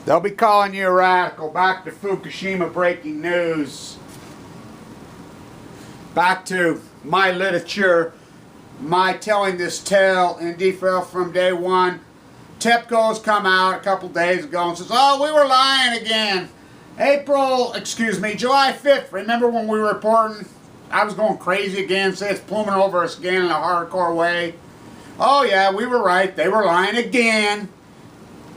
They'll be calling you a radical. Back to Fukushima breaking news. Back to my literature, my telling this tale in detail from day one. TEPCO's come out a couple days ago and says, oh, we were lying again. July 5th, remember when we were reporting? I was going crazy again, say it's pluming over us again in a hardcore way. Oh yeah, we were right, they were lying again.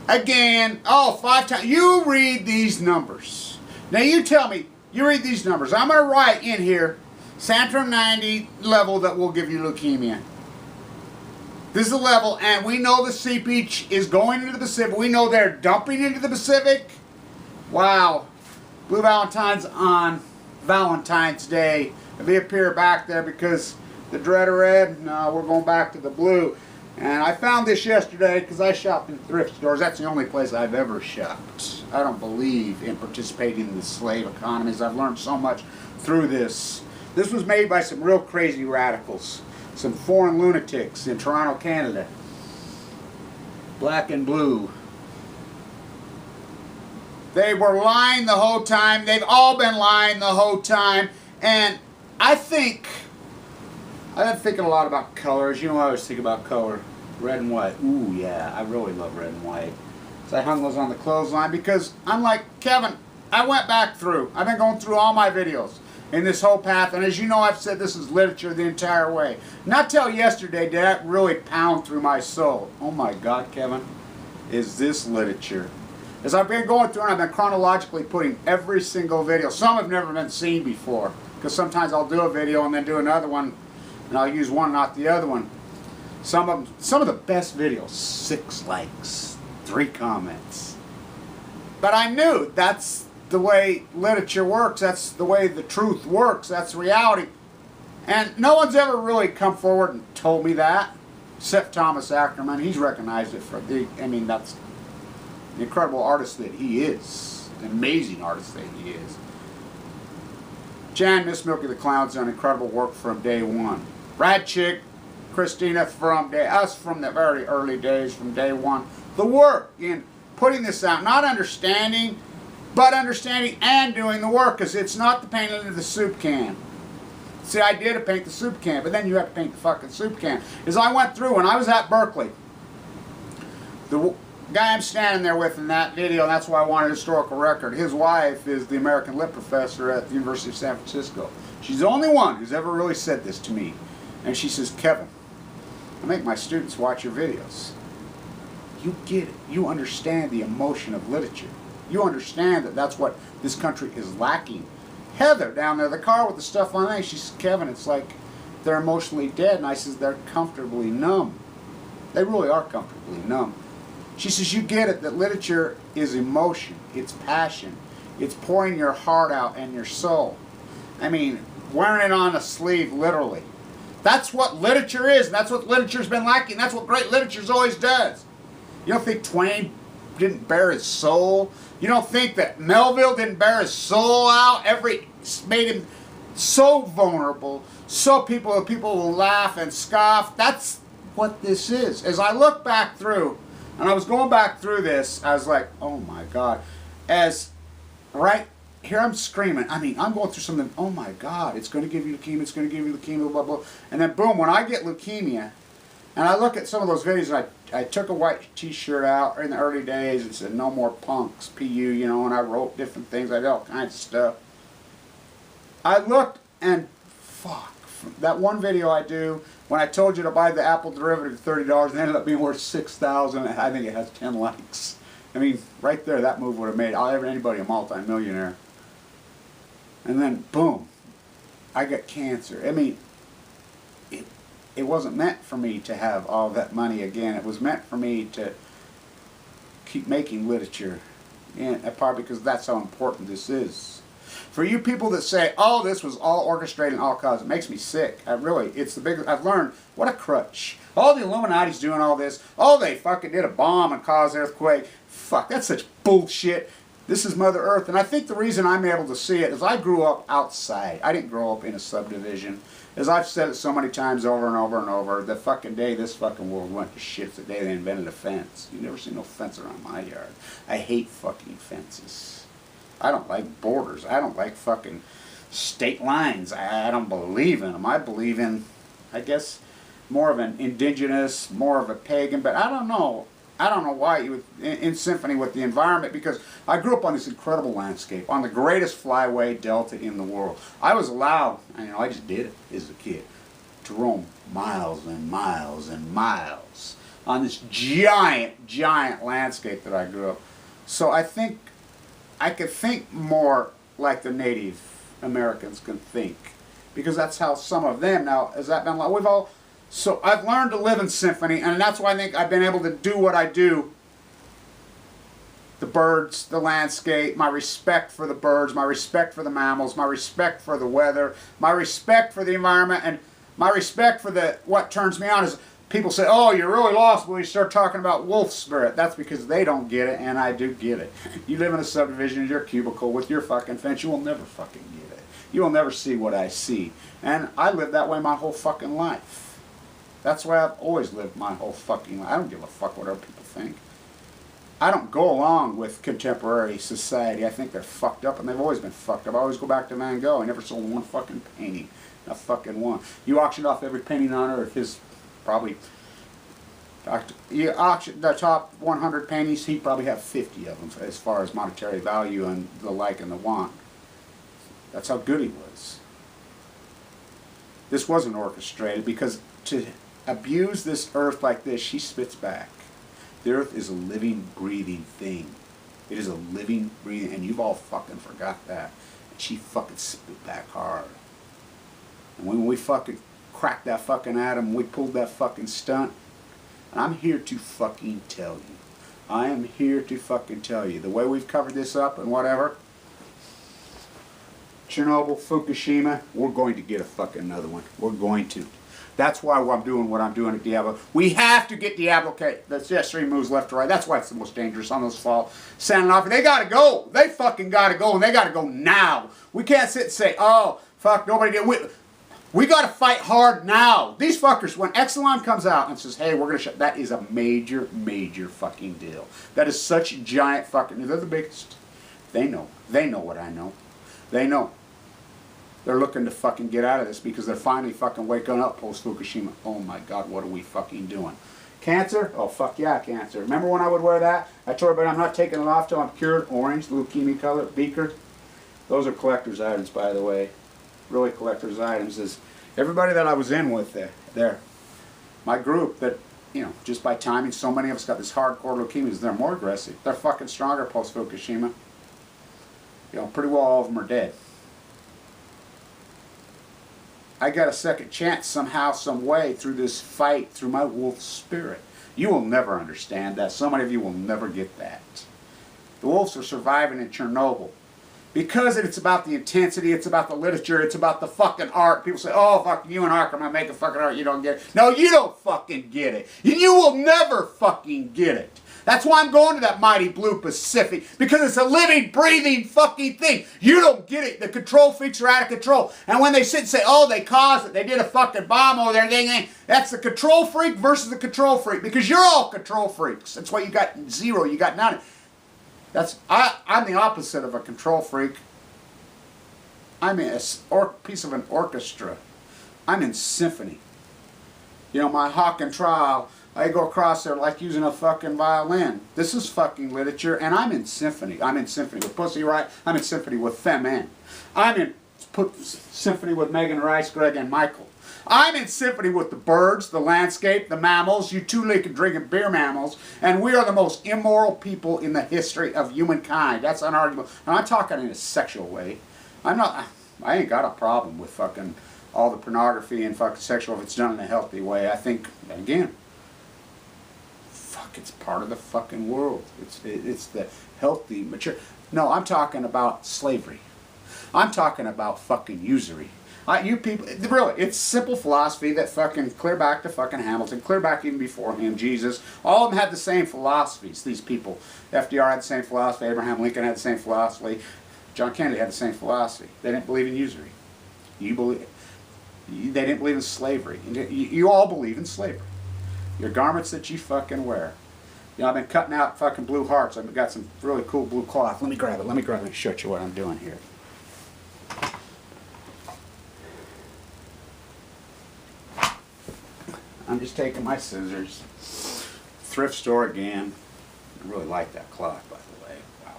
Again, oh, 5 times. You read these numbers. Now you tell me, you read these numbers. I'm going to write in here, Santrum 90 level that will give you leukemia. This is the level, and we know the seepage is going into the Pacific. We know they're dumping into the Pacific. Wow. Blue Valentine's on Valentine's Day. If they appear back there because the dread of red, no, we're going back to the blue. And I found this yesterday because I shop in thrift stores. That's the only place I've ever shopped. I don't believe in participating in the slave economies. I've learned so much through this. This was made by some real crazy radicals. Some foreign lunatics in Toronto, Canada. Black and blue. They were lying the whole time. They've all been lying the whole time. And I've been thinking a lot about colors. You know, I always think about color. Red and white. Ooh, yeah. I really love red and white. So I hung those on the clothesline because I'm like, Kevin, I went back through. I've been going through all my videos in this whole path. And as you know, I've said this is literature the entire way. Not till yesterday did that really pound through my soul. Oh my God, Kevin. Is this literature? As I've been going through and I've been chronologically putting every single video. Some have never been seen before. Because sometimes I'll do a video and then do another one. And I'll use one, not the other one. Some of the best videos, 6 likes, 3 comments. But I knew that's the way literature works. That's the way the truth works. That's reality. And no one's ever really come forward and told me that. Except Thomas Ackerman. He's recognized it for that's the incredible artist that he is. An amazing artist that he is. Jan, Miss Milky the Clown's done incredible work from day one. Brad Chick, Christina from the very early days, from day one. The work in putting this out, not understanding, but understanding and doing the work, because it's not the painting into the soup can. It's the idea to paint the soup can, but then you have to paint the fucking soup can. As I went through, when I was at Berkeley, the guy I'm standing there with in that video, and that's why I wanted a historical record, his wife is the American Lit professor at the University of San Francisco. She's the only one who's ever really said this to me. And she says, Kevin, I make my students watch your videos. You get it. You understand the emotion of literature. You understand that that's what this country is lacking. Heather down there, the car with the stuff on it, she says, Kevin, it's like they're emotionally dead. And I says, they're comfortably numb. They really are comfortably numb. She says, you get it, that literature is emotion. It's passion. It's pouring your heart out and your soul. I mean, wearing it on a sleeve, literally. That's what literature is, and that's what literature's been lacking. That's what great literature always does. You don't think Twain didn't bare his soul? You don't think that Melville didn't bare his soul out? Made him so vulnerable, so people will laugh and scoff. That's what this is. As I look back through, and I was going back through this, I was like, oh my God. Right here I'm screaming. I'm going through something, oh my God, it's going to give you leukemia, it's going to give you leukemia, blah, blah. And then boom, when I get leukemia, and I look at some of those videos, and I took a white t-shirt out in the early days and said, no more punks, PU, and I wrote different things, I did all kinds of stuff. I looked and, fuck, that one video I do, when I told you to buy the Apple derivative at $30, and it ended up being worth $6,000, I think it has 10 likes. Right there, that move would have made anybody a multi-millionaire. And then, boom, I got cancer. It wasn't meant for me to have all that money again. It was meant for me to keep making literature, and probably because that's how important this is. For you people that say, oh, this was all orchestrated and all caused, it makes me sick. It's the biggest, I've learned, what a crutch. All the Illuminati's doing all this. Oh, they fucking did a bomb and caused earthquake. Fuck, that's such bullshit. This is Mother Earth, and I think the reason I'm able to see it is I grew up outside. I didn't grow up in a subdivision. As I've said it so many times over and over and over, the fucking day this fucking world went to shit's the day they invented a fence. You never see no fence around my yard. I hate fucking fences. I don't like borders. I don't like fucking state lines. I don't believe in them. I believe in, I guess, more of an indigenous, more of a pagan, but I don't know. I don't know why you would, in symphony with the environment, because I grew up on this incredible landscape, on the greatest flyway delta in the world. I was allowed, I just did it as a kid, to roam miles and miles and miles on this giant, giant landscape that I grew up. So I think I could think more like the Native Americans can think, because that's how some of them, now, has that been like, we've all, so I've learned to live in symphony, and that's why I think I've been able to do what I do. The birds, the landscape, my respect for the birds, my respect for the mammals, my respect for the weather, my respect for the environment, and my respect for what turns me on is people say, oh, you're really lost when you start talking about wolf spirit. That's because they don't get it, and I do get it. You live in a subdivision in your cubicle with your fucking fence, you will never fucking get it. You will never see what I see. And I lived that way my whole fucking life. That's why I've always lived my whole fucking life. I don't give a fuck what other people think. I don't go along with contemporary society. I think they're fucked up, and they've always been fucked up. I always go back to Van Gogh. I never sold one fucking painting. Not fucking one. You auctioned off every painting on earth. His probably, you auctioned the top 100 paintings, he'd probably have 50 of them as far as monetary value and the like and the want. That's how good he was. This wasn't orchestrated, because to abuse this earth like this, she spits back. The earth is a living, breathing thing. It is a living, breathing, and you've all fucking forgot that. And she fucking spit back hard. And when we fucking cracked that fucking atom, we pulled that fucking stunt, and I'm here to fucking tell you. I am here to fucking tell you. The way we've covered this up and whatever, Chernobyl, Fukushima, we're going to get a fucking another one. We're going to. That's why I'm doing what I'm doing at Diablo. We have to get Diablo. Okay, the jet stream moves left to right. That's why it's the most dangerous on those fall. Sanding off. They got to go. They fucking got to go, and they got to go now. We can't sit and say, oh, fuck, nobody did. We got to fight hard now. These fuckers, when Exelon comes out and says, hey, we're going to shut, that is a major, major fucking deal. That is such a giant fucking, they're the biggest. They know. They know what I know. They know. They're looking to fucking get out of this because they're finally fucking waking up post-Fukushima. Oh my God, what are we fucking doing? Cancer? Oh fuck yeah, cancer. Remember when I would wear that? I told everybody I'm not taking it off till I'm cured. Orange, leukemia color, beaker. Those are collector's items, by the way. Really collector's items. Is everybody that I was in with there. My group that, you know, just by timing, so many of us got this hardcore leukemias. They're more aggressive. They're fucking stronger post-Fukushima. You know, pretty well all of them are dead. I got a second chance somehow, some way, through this fight, through my wolf spirit. You will never understand that. So many of you will never get that. The wolves are surviving in Chernobyl. Because it's about the intensity, it's about the literature, it's about the fucking art. People say, oh, fuck, you and art are not making fucking art, you don't get it. No, you don't fucking get it. You will never fucking get it. That's why I'm going to that mighty blue Pacific, because it's a living, breathing fucking thing. You don't get it. The control freaks are out of control. And when they sit and say, oh, they caused it, they did a fucking bomb over there, that's the control freak versus the control freak, because you're all control freaks. That's why you got zero, you got none. I'm the opposite of a control freak. I'm in a piece of an orchestra. I'm in symphony. You know, my hawk and trowel, I go across there like using a fucking violin. This is fucking literature, and I'm in symphony. I'm in symphony with Pussy Riot. I'm in symphony with Femen. I'm in symphony with Megan Rice, Greg, and Michael. I'm in symphony with the birds, the landscape, the mammals, you two-legged drinking beer mammals, and we are the most immoral people in the history of humankind. That's unarguable. And I'm talking in a sexual way. I ain't got a problem with fucking all the pornography and fucking sexual if it's done in a healthy way. I think, again, fuck, it's part of the fucking world. It's the healthy, mature. No, I'm talking about slavery. I'm talking about fucking usury. You people, really, it's simple philosophy that fucking clear back to fucking Hamilton, clear back even before him, Jesus. All of them had the same philosophies, these people. FDR had the same philosophy, Abraham Lincoln had the same philosophy, John Kennedy had the same philosophy. They didn't believe in usury. They didn't believe in slavery. You all believe in slavery. Your garments that you fucking wear. You know, I've been cutting out fucking blue hearts. I've got some really cool blue cloth. Let me grab it and show you what I'm doing here. I'm just taking my scissors. Thrift store again. I really like that cloth, by the way. Wow.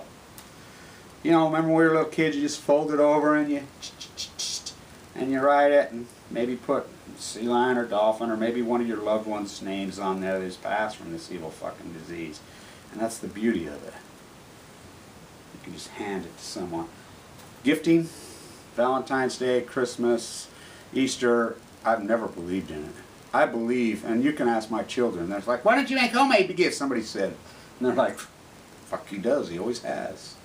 You know, remember when we were little kids, you just fold it over and you write it and maybe put sea lion or dolphin or maybe one of your loved ones' names on there that's passed from this evil fucking disease. And that's the beauty of it. You can just hand it to someone. Gifting, Valentine's Day, Christmas, Easter, I've never believed in it. I believe, and you can ask my children, they're like, why don't you make homemade gifts? Somebody said. And they're like, fuck, he does, he always has.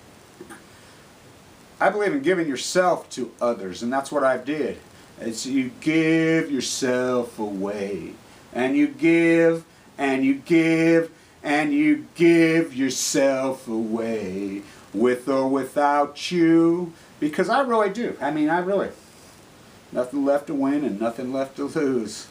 I believe in giving yourself to others, and that's what I did. It's you give yourself away, and you give, and you give, and you give yourself away, with or without you, because I really do. I mean, I really, nothing left to win and nothing left to lose.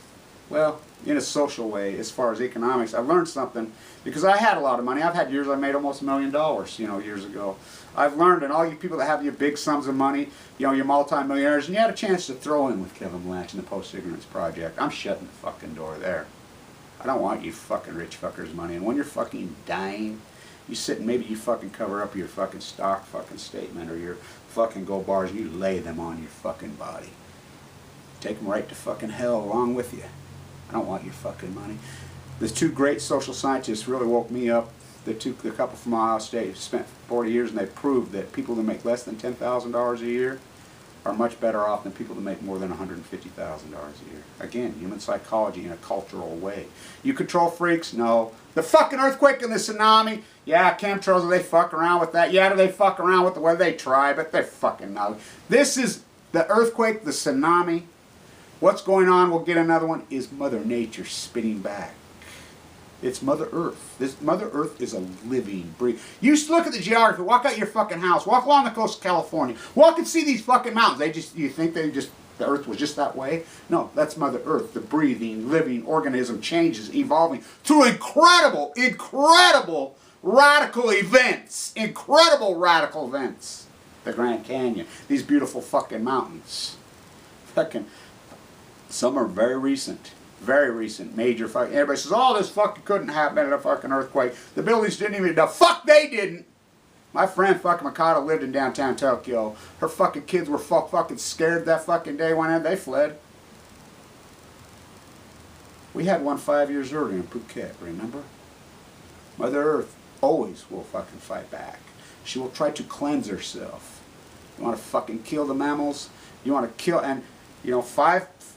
Well, in a social way, as far as economics, I've learned something, because I had a lot of money. I've had years I made almost $1 million, you know, years ago. I've learned, and all you people that have your big sums of money, you know, you're multi-millionaires, and you had a chance to throw in with Kevin Blanch and the Post-Ignorance Project. I'm shutting the fucking door there. I don't want you fucking rich fuckers' money. And when you're fucking dying, you sit and maybe you fucking cover up your fucking stock fucking statement or your fucking gold bars, and you lay them on your fucking body. Take them right to fucking hell along with you. I don't want your fucking money. The two great social scientists really woke me up. The couple from Ohio State spent 40 years, and they proved that people that make less than $10,000 a year are much better off than people that make more than $150,000 a year. Again, human psychology in a cultural way. You control freaks? No. The fucking earthquake and the tsunami? Yeah, chemtrails, do they fuck around with that? Yeah, do they fuck around with the weather? They try, but they're fucking not. This is the earthquake, the tsunami. What's going on, we'll get another one, is Mother Nature spitting back. It's Mother Earth. This Mother Earth is a living, breathing. You look at the geography, walk out your fucking house, walk along the coast of California, walk and see these fucking mountains. You think the Earth was just that way? No, that's Mother Earth, the breathing, living organism, changes, evolving through incredible, incredible radical events. Incredible radical events. The Grand Canyon, these beautiful fucking mountains. Fucking, some are very recent. Very recent, major fucking. Everybody says, oh, this fucking couldn't happen in a fucking earthquake. The buildings didn't even. The fuck they didn't. My friend fucking Mikado lived in downtown Tokyo. Her fucking kids were fucking scared that fucking day when they fled. We had one 5 years earlier in Phuket, remember? Mother Earth always will fucking fight back. She will try to cleanse herself. You want to fucking kill the mammals? You want to kill, and, you know,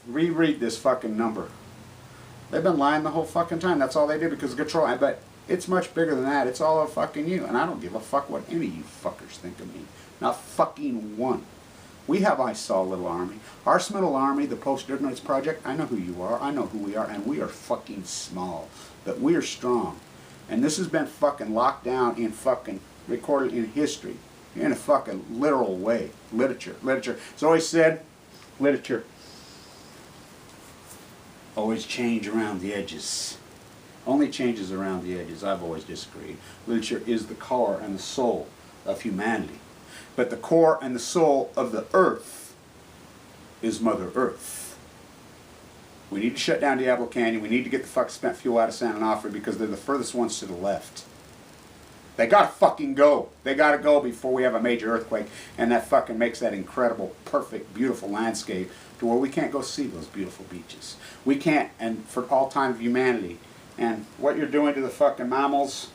reread this fucking number. They've been lying the whole fucking time. That's all they do because of control. But it's much bigger than that. It's all of fucking you. And I don't give a fuck what any of you fuckers think of me. Not fucking one. We have I saw little army. Our little army, the Post-Ignorance Project, I know who you are. I know who we are. And we are fucking small. But we are strong. And this has been fucking locked down in fucking recorded in history. In a fucking literal way. Literature. Literature. It's always said, literature always change around the edges. Only changes around the edges. I've always disagreed. Literature is the core and the soul of humanity. But the core and the soul of the earth is Mother Earth. We need to shut down Diablo Canyon. We need to get the fuck spent fuel out of San Onofre because they're the furthest ones to the left. They gotta fucking go. They gotta go before we have a major earthquake, and that fucking makes that incredible, perfect, beautiful landscape to where we can't go see those beautiful beaches. We can't, and for all time of humanity. And what you're doing to the fucking mammals,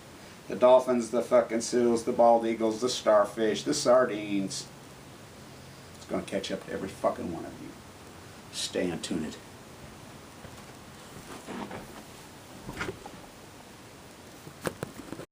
the dolphins, the fucking seals, the bald eagles, the starfish, the sardines, it's gonna catch up to every fucking one of you. Stay untuned.